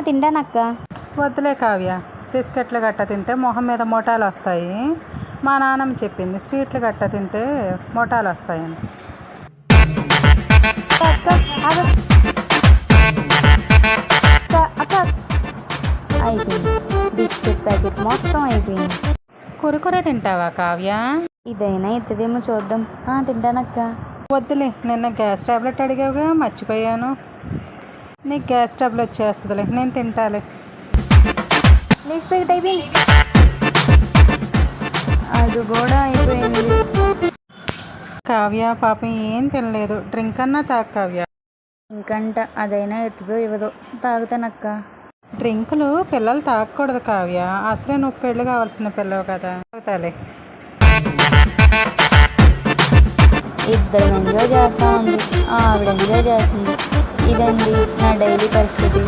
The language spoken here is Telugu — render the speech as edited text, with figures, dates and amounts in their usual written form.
తింటానక్క. వద్దులే కావ్య, బిస్కెట్లు గట్ట తింటే మొహం మీద మొటాలు వస్తాయి. మా నాన్నమ్మ చెప్పింది స్వీట్లు గట్ట తింటే మొటాలు వస్తాయని. అక్క ఆగు. అక్క అయిపోయింది, బిస్కెట్ ప్యాకెట్ మొత్తం అయిపోయింది. కురుకురే తింటావా కావ్య? ఇదైనా ఇస్తుందేమో చూద్దాం. తింటానక్క. వద్దులే, నిన్న గ్యాస్ టాబ్లెట్ అడిగావుగా, మర్చిపోయాను. నీకు గ్యాస్ టాబ్లెట్ వచ్చేస్తుందిలే, నేను తింటాలే. లేస్ ప్యాకెట్ అయిపోయింది. అది కూడా అయిపోయింది. కావ్య పాపం ఏం తినలేదు, డ్రింక్ అన్నా తాగు కావ్య. ఇంకంట అదైనా ఎత్తుదో ఇవ్వదో, తాగుతానక్క. డ్రింకులు పిల్లలు తాగకూడదు కావ్య, అసలే నువ్వు పెళ్ళి కావాల్సిన పిల్లవు కదా. తాగుతాలే. ఇద్దరు ఎంజాయ్ చేస్తా ఉంది, ఆవిడ ఎంజాయ్ చేస్తుంది. ఇదండి నా డైలీ పరిస్థితి.